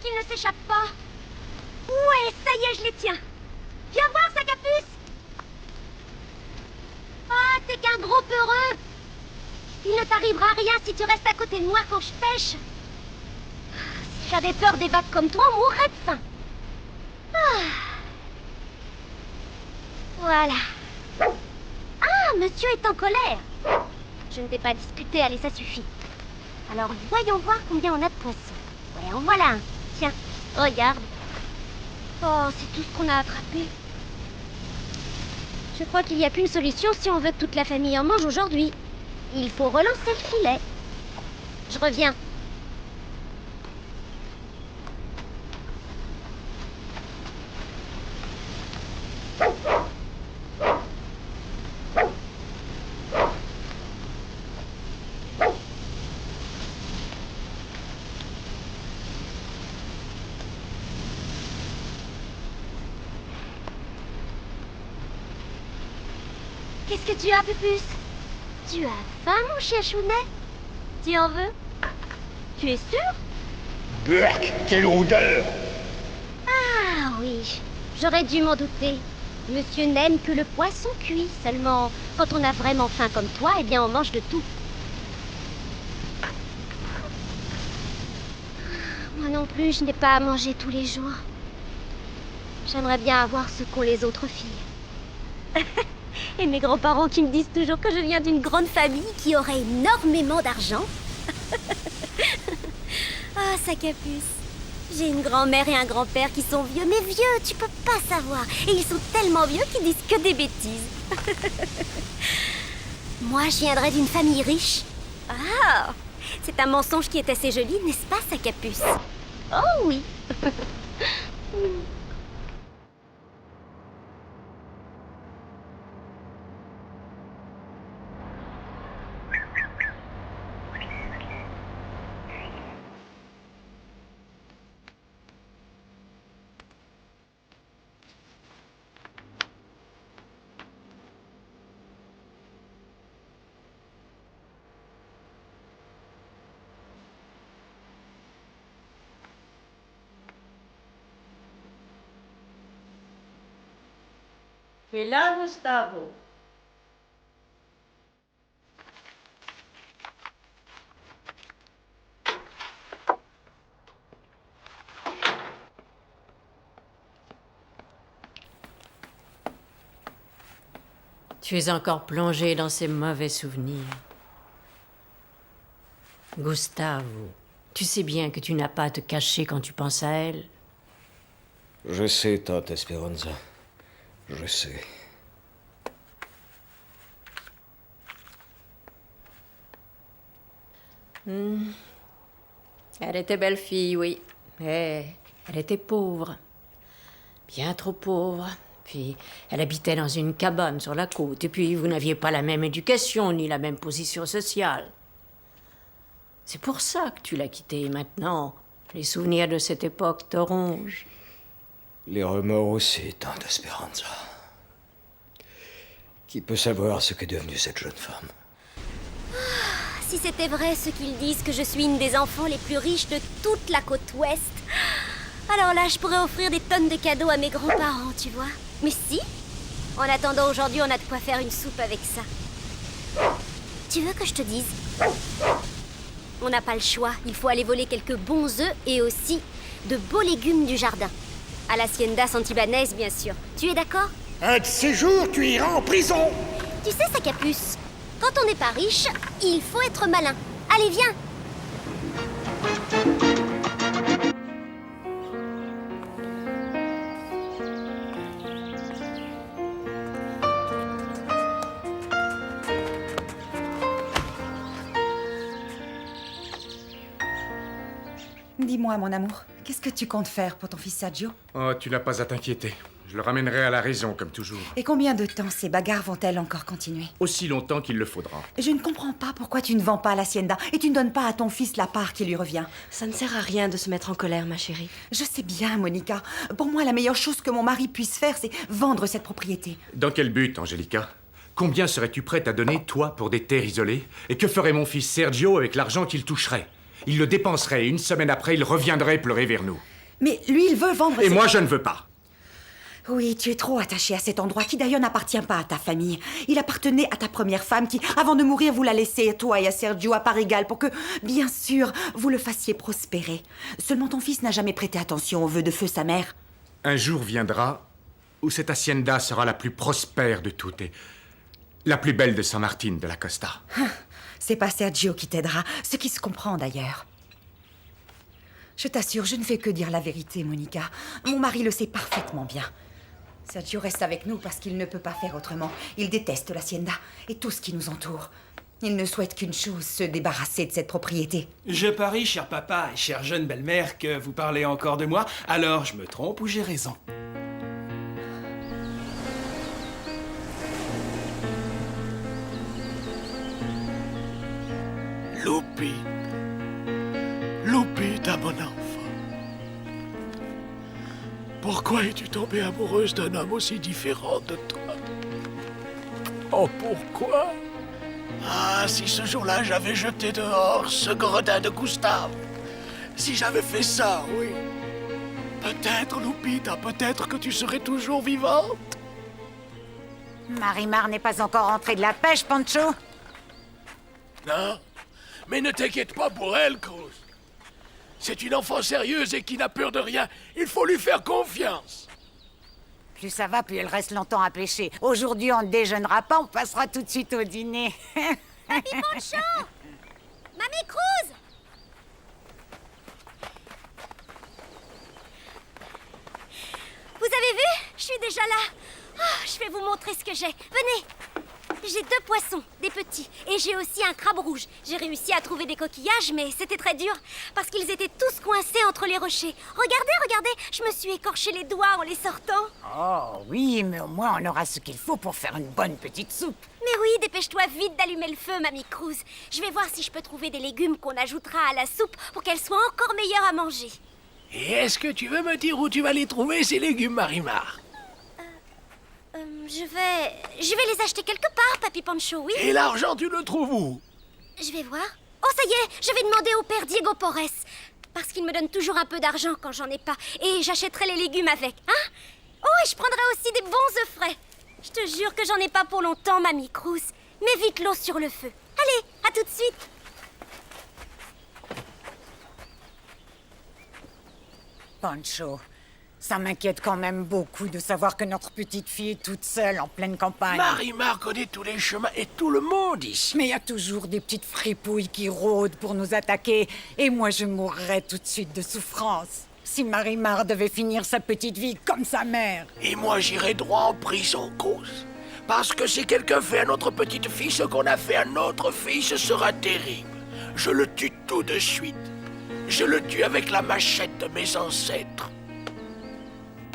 qu'ils ne s'échappent pas. Ouais, ça y est, je les tiens. Viens voir, Sacapus. Ah, t'es qu'un gros peureux. Il ne t'arrivera rien si tu restes à côté de moi quand je pêche. Si j'avais peur des vagues comme toi, on mourrait de faim. Ah. Voilà. Ah, monsieur est en colère. Je ne t'ai pas disputé, allez, ça suffit. Alors, voyons voir combien on a de poissons. Ouais, en voilà un. Tiens, regarde. Oh, c'est tout ce qu'on a attrapé. Je crois qu'il n'y a qu'une solution si on veut que toute la famille en mange aujourd'hui. Il faut relancer le filet. Je reviens. Qu'est-ce que tu as, Pupus? Tu as faim, mon chien Chounet? Tu en veux? Tu es sûr? Burk, quelle odeur! Ah oui, j'aurais dû m'en douter. Monsieur n'aime que le poisson cuit. Seulement, quand on a vraiment faim comme toi, eh bien on mange de tout. Moi non plus, je n'ai pas à manger tous les jours. J'aimerais bien avoir ce qu'ont les autres filles. Et mes grands-parents qui me disent toujours que je viens d'une grande famille qui aurait énormément d'argent. Ah, Sacapus. J'ai une grand-mère et un grand-père qui sont vieux, mais vieux, tu peux pas savoir. Et ils sont tellement vieux qu'ils disent que des bêtises. Moi, je viendrais d'une famille riche. Ah, c'est un mensonge qui est assez joli, n'est-ce pas, Sacapus? Oh oui. Et là, Gustavo. Tu es encore plongé dans ces mauvais souvenirs. Gustavo, tu sais bien que tu n'as pas à te cacher quand tu penses à elle. Je sais, Tante Esperanza. Je sais. Elle était belle fille, oui. Mais elle était pauvre. Bien trop pauvre. Puis elle habitait dans une cabane sur la côte. Et puis vous n'aviez pas la même éducation ni la même position sociale. C'est pour ça que tu l'as quittée. Maintenant, les souvenirs de cette époque te rongent. Les remords aussi, Tante Esperanza. Qui peut savoir ce qu'est devenue cette jeune femme? Si c'était vrai ce qu'ils disent que je suis une des enfants les plus riches de toute la côte ouest, alors là, je pourrais offrir des tonnes de cadeaux à mes grands-parents, tu vois. Mais si, en attendant aujourd'hui, on a de quoi faire une soupe avec ça. Tu veux que je te dise? On n'a pas le choix. Il faut aller voler quelques bons œufs et aussi de beaux légumes du jardin. À l'Hacienda Santibáñez, bien sûr. Tu es d'accord? Un de ces jours, tu iras en prison! Tu sais, Sacapus, quand on n'est pas riche, il faut être malin. Allez, viens! Dis-moi, mon amour, qu'est-ce que tu comptes faire pour ton fils Sergio? Oh, tu n'as pas à t'inquiéter. Je le ramènerai à la raison, comme toujours. Et combien de temps ces bagarres vont-elles encore continuer? Aussi longtemps qu'il le faudra. Je ne comprends pas pourquoi tu ne vends pas l'hacienda et tu ne donnes pas à ton fils la part qui lui revient. Ça ne sert à rien de se mettre en colère, ma chérie. Je sais bien, Monica. Pour moi, la meilleure chose que mon mari puisse faire, c'est vendre cette propriété. Dans quel but, Angelica? Combien serais-tu prête à donner, toi, pour des terres isolées? Et que ferait mon fils Sergio avec l'argent qu'il toucherait? Il le dépenserait et une semaine après, il reviendrait pleurer vers nous. Mais lui, il veut vendre... Et moi, je ne veux pas. Oui, tu es trop attaché à cet endroit qui d'ailleurs n'appartient pas à ta famille. Il appartenait à ta première femme qui, avant de mourir, vous l'a laissé à toi et à Sergio à part égale pour que, bien sûr, vous le fassiez prospérer. Seulement ton fils n'a jamais prêté attention aux vœux de feu sa mère. Un jour viendra où cette hacienda sera la plus prospère de toutes et la plus belle de San Martin de la Costa. C'est pas Sergio qui t'aidera, ce qui se comprend d'ailleurs. Je t'assure, je ne fais que dire la vérité, Monica. Mon mari le sait parfaitement bien. Sergio reste avec nous parce qu'il ne peut pas faire autrement. Il déteste l'hacienda et tout ce qui nous entoure. Il ne souhaite qu'une chose, se débarrasser de cette propriété. Je parie, cher papa et chère jeune belle-mère, que vous parlez encore de moi. Alors, je me trompe ou j'ai raison? Lupita, mon enfant. Pourquoi es-tu tombée amoureuse d'un homme aussi différent de toi? Oh, pourquoi? Ah, si ce jour-là j'avais jeté dehors ce gredin de Gustave. Si j'avais fait ça, oui. Peut-être, Lupita, peut-être que tu serais toujours vivante. Marimar n'est pas encore rentrée de la pêche, Pancho. Non, mais ne t'inquiète pas pour elle, Cruz. C'est une enfant sérieuse et qui n'a peur de rien. Il faut lui faire confiance. Plus ça va, plus elle reste longtemps à pêcher. Aujourd'hui, on ne déjeunera pas, on passera tout de suite au dîner. Papy Pancho! Mamie Cruz! Vous avez vu? Je suis déjà là. Oh, je vais vous montrer ce que j'ai. Venez. J'ai 2 poissons, des petits, et j'ai aussi un crabe rouge. J'ai réussi à trouver des coquillages, mais c'était très dur, parce qu'ils étaient tous coincés entre les rochers. Regardez, je me suis écorché les doigts en les sortant. Oh oui, mais au moins on aura ce qu'il faut pour faire une bonne petite soupe. Mais oui, dépêche-toi vite d'allumer le feu, Mamie Cruz. Je vais voir si je peux trouver des légumes qu'on ajoutera à la soupe pour qu'elle soit encore meilleure à manger. Et est-ce que tu veux me dire où tu vas les trouver, ces légumes, Marimar? Je vais les acheter quelque part, Papy Pancho, oui. Et l'argent, tu le trouves où? Je vais voir. Oh, ça y est, je vais demander au père Diego Porres. Parce qu'il me donne toujours un peu d'argent quand j'en ai pas. Et j'achèterai les légumes avec, hein? Oh, et je prendrai aussi des bons œufs frais. Je te jure que j'en ai pas pour longtemps, Mamie Cruz. Mets vite l'eau sur le feu. Allez, à tout de suite. Pancho, ça m'inquiète quand même beaucoup de savoir que notre petite fille est toute seule en pleine campagne. Marimar connaît tous les chemins et tout le monde ici. Mais il y a toujours des petites fripouilles qui rôdent pour nous attaquer. Et moi, je mourrais tout de suite de souffrance. Si Marimar devait finir sa petite vie comme sa mère. Et moi, j'irai droit en prison, Cruz. Parce que si quelqu'un fait à notre petite fille ce qu'on a fait à notre fille, ce sera terrible. Je le tue tout de suite. Je le tue avec la machette de mes ancêtres.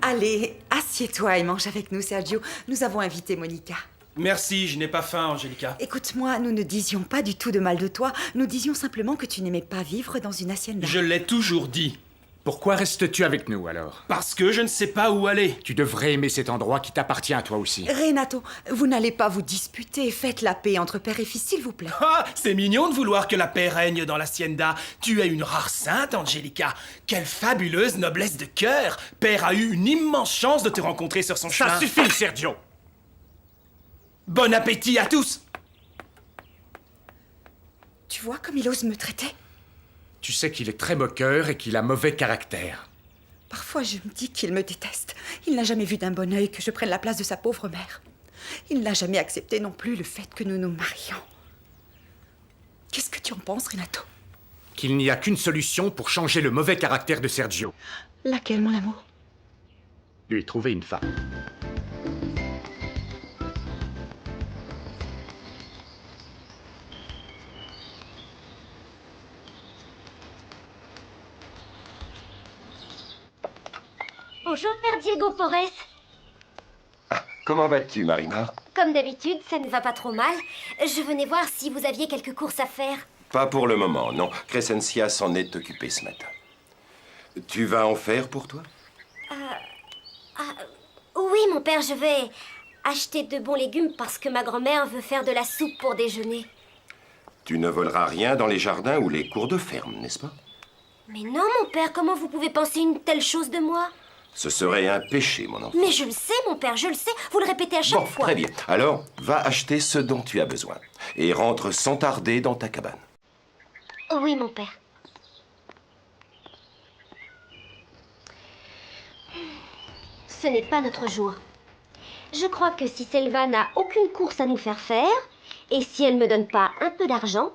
Allez, assieds-toi et mange avec nous, Sergio. Nous avons invité Monica. Merci, je n'ai pas faim, Angelica. Écoute-moi, nous ne disions pas du tout de mal de toi. Nous disions simplement que tu n'aimais pas vivre dans une hacienda. Je l'ai toujours dit. Pourquoi restes-tu avec nous, alors? Parce que je ne sais pas où aller. Tu devrais aimer cet endroit qui t'appartient à toi aussi. Renato, vous n'allez pas vous disputer. Faites la paix entre père et fils, s'il vous plaît. Ah, c'est mignon de vouloir que la paix règne dans l'hacienda. Tu es une rare sainte, Angelica. Quelle fabuleuse noblesse de cœur. Père a eu une immense chance de te rencontrer sur son chemin. Ça suffit, Sergio! Bon appétit à tous. Tu vois comme il ose me traiter? Tu sais qu'il est très moqueur et qu'il a mauvais caractère. Parfois, je me dis qu'il me déteste. Il n'a jamais vu d'un bon œil que je prenne la place de sa pauvre mère. Il n'a jamais accepté non plus le fait que nous nous marions. Qu'est-ce que tu en penses, Renato? Qu'il n'y a qu'une solution pour changer le mauvais caractère de Sergio. Laquelle, mon amour? Lui trouver une femme. Bonjour, père Diego Porres. Comment vas-tu, Marimar? Comme d'habitude, ça ne va pas trop mal. Je venais voir si vous aviez quelques courses à faire. Pas pour le moment, non. Crescencia s'en est occupée ce matin. Tu vas en faire pour toi? Oui, mon père, je vais acheter de bons légumes parce que ma grand-mère veut faire de la soupe pour déjeuner. Tu ne voleras rien dans les jardins ou les cours de ferme, n'est-ce pas? Mais non, mon père, comment vous pouvez penser une telle chose de moi? Ce serait un péché, mon enfant. Mais je le sais, mon père, je le sais. Vous le répétez à chaque Bon, fois. très bien. Alors, va acheter ce dont tu as besoin. Et rentre sans tarder dans ta cabane. Oui, mon père. Ce n'est pas notre jour. Je crois que si Selva n'a aucune course à nous faire faire, et si elle ne me donne pas un peu d'argent,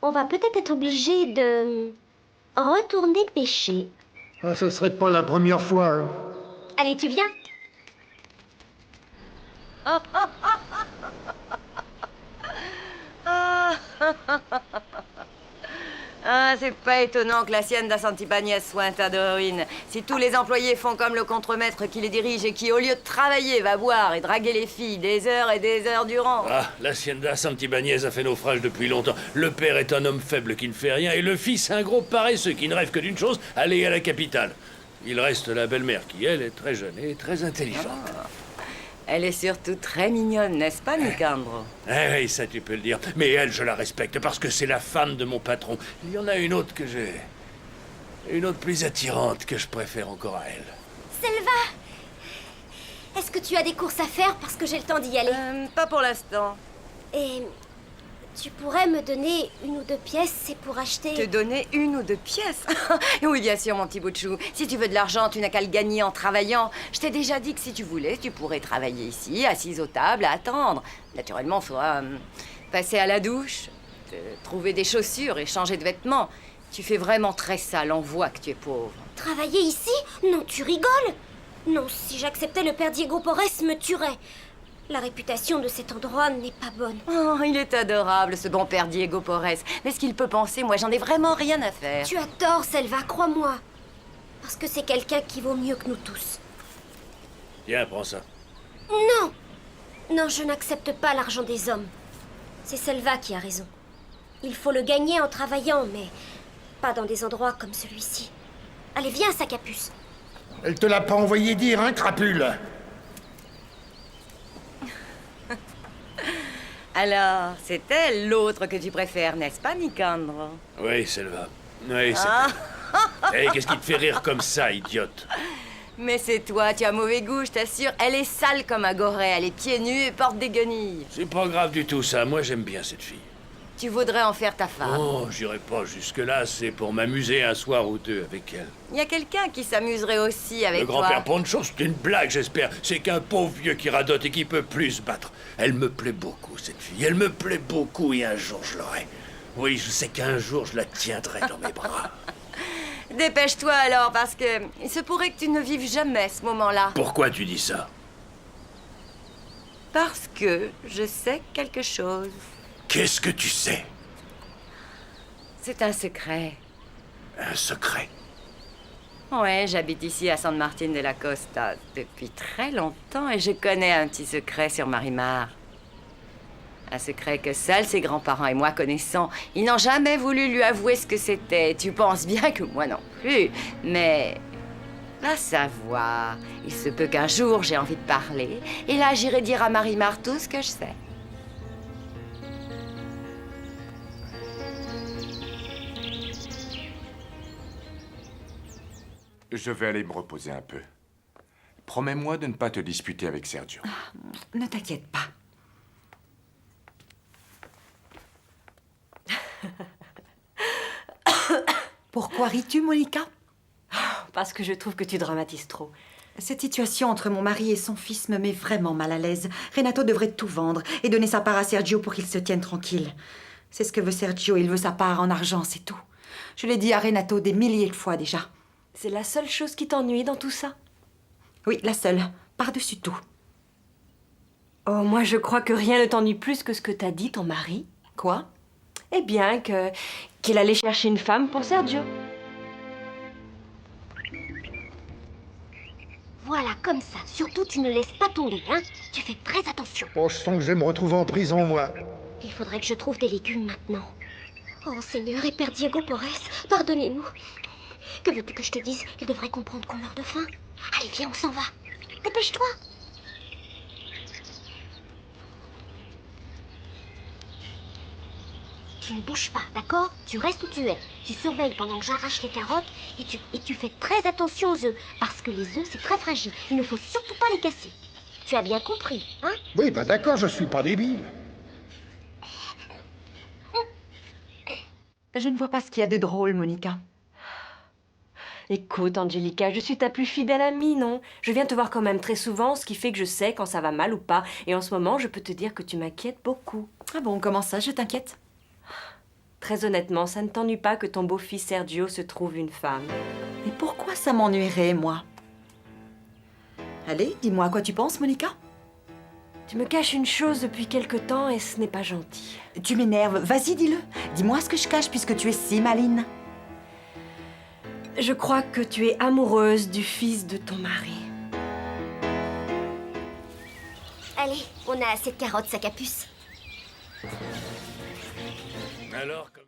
on va peut-être être obligé de retourner pêcher. Ah, ce serait pas la première fois, hein. Allez, tu viens? Ah, c'est pas étonnant que l'hacienda Santibáñez soit un tas de ruines. Si tous les employés font comme le contremaître qui les dirige et qui, au lieu de travailler, va boire et draguer les filles des heures et des heures durant. Ah, l'hacienda Santibáñez a fait naufrage depuis longtemps. Le père est un homme faible qui ne fait rien et le fils un gros paresseux qui ne rêve que d'une chose, aller à la capitale. Il reste la belle-mère qui, elle, est très jeune et très intelligente. Ah. Elle est surtout très mignonne, n'est-ce pas, Nicandro? Oui, ça tu peux le dire. Mais elle, je la respecte parce que c'est la femme de mon patron. Il y en a une autre que j'ai... Une autre plus attirante que je préfère encore à elle. Selva! Est-ce que tu as des courses à faire parce que j'ai le temps d'y aller? Pas pour l'instant. Et tu pourrais me donner une ou deux pièces, c'est pour acheter... Te donner une ou deux pièces? Oui, bien sûr, mon petit bout de chou. Si tu veux de l'argent, tu n'as qu'à le gagner en travaillant. Je t'ai déjà dit que si tu voulais, tu pourrais travailler ici, assise aux tables, à attendre. Naturellement, il faudra passer à la douche, trouver des chaussures et changer de vêtements. Tu fais vraiment très sale, on voit que tu es pauvre. Travailler ici? Non, tu rigoles? Non, si j'acceptais, le père Diego Porres me tuerait. La réputation de cet endroit n'est pas bonne. Oh, il est adorable, ce bon père Diego Porres. Mais ce qu'il peut penser, moi, j'en ai vraiment rien à faire. Tu as tort, Selva, crois-moi. Parce que c'est quelqu'un qui vaut mieux que nous tous. Tiens, prends ça. Non! Non, je n'accepte pas l'argent des hommes. C'est Selva qui a raison. Il faut le gagner en travaillant, mais pas dans des endroits comme celui-ci. Allez, viens, sac à puce. Elle te l'a pas envoyé dire, hein, crapule? Alors, c'est elle l'autre que tu préfères, n'est-ce pas, Nicandro? Oui, Selva. Oui, c'est elle. Hey, qu'est-ce qui te fait rire comme ça, idiote? Mais c'est toi, tu as mauvais goût, je t'assure. Elle est sale comme un goret, elle est pieds nus et porte des guenilles. C'est pas grave du tout, ça. Moi, j'aime bien cette fille. Tu voudrais en faire ta femme? Oh, j'irai pas jusque-là. C'est pour m'amuser un soir ou deux avec elle. Il y a quelqu'un qui s'amuserait aussi avec Le toi. grand-père Poncho, c'est une blague, j'espère. C'est qu'un pauvre vieux qui radote et qui peut plus se battre. Elle me plaît beaucoup, cette fille. Elle me plaît beaucoup et un jour, je l'aurai. Oui, je sais qu'un jour, je la tiendrai dans mes bras. Dépêche-toi alors, parce que il se pourrait que tu ne vives jamais ce moment-là. Pourquoi tu dis ça? Parce que je sais quelque chose. Qu'est-ce que tu sais? C'est un secret. Un secret? Ouais, j'habite ici à San Martín de la Costa depuis très longtemps et je connais un petit secret sur Marimar. Un secret que seuls ses grands-parents et moi connaissons. Ils n'ont jamais voulu lui avouer ce que c'était. Tu penses bien que moi non plus. Mais va savoir. Il se peut qu'un jour j'ai envie de parler. Et là, j'irai dire à Marimar tout ce que je sais. Je vais aller me reposer un peu. Promets-moi de ne pas te disputer avec Sergio. Ne t'inquiète pas. Pourquoi ris-tu, Monica? Parce que je trouve que tu dramatises trop. Cette situation entre mon mari et son fils me met vraiment mal à l'aise. Renato devrait tout vendre et donner sa part à Sergio pour qu'il se tienne tranquille. C'est ce que veut Sergio, il veut sa part en argent, c'est tout. Je l'ai dit à Renato des milliers de fois déjà. C'est la seule chose qui t'ennuie dans tout ça? Oui, la seule, par-dessus tout. Oh, moi je crois que rien ne t'ennuie plus que ce que t'a dit ton mari. Quoi? Eh bien, qu'il allait chercher une femme pour Sergio. Voilà, comme ça. Surtout, tu ne laisses pas tomber, hein. Tu fais très attention. Oh, je sens que je vais me retrouver en prison, moi. Il faudrait que je trouve des légumes maintenant. Oh, Seigneur et Père Diego Porres, pardonnez-nous. Que veux-tu que je te dise? Il devrait comprendre qu'on meurt de faim. Allez, viens, on s'en va. Dépêche-toi. tu ne bouges pas, d'accord? Tu restes où tu es. Tu surveilles pendant que j'arrache les carottes et tu fais très attention aux œufs. Parce que les œufs, c'est très fragile. Il ne faut surtout pas les casser. Tu as bien compris, hein? Oui, bah d'accord, je suis pas débile. Je ne vois pas ce qu'il y a de drôle, Monica. Écoute, Angelica, je suis ta plus fidèle amie, non? Je viens te voir quand même très souvent, ce qui fait que je sais quand ça va mal ou pas. Et en ce moment, je peux te dire que tu m'inquiètes beaucoup. Ah bon, comment ça, je t'inquiète? Très honnêtement, ça ne t'ennuie pas que ton beau-fils Sergio se trouve une femme? Et pourquoi ça m'ennuierait, moi? Allez, dis-moi à quoi tu penses, Monica? Tu me caches une chose depuis quelque temps et ce n'est pas gentil. Tu m'énerves, vas-y, dis-le. Dis-moi ce que je cache puisque tu es si maline. Je crois que tu es amoureuse du fils de ton mari. Allez, on a assez de carottes, sac à puce. Alors, comme...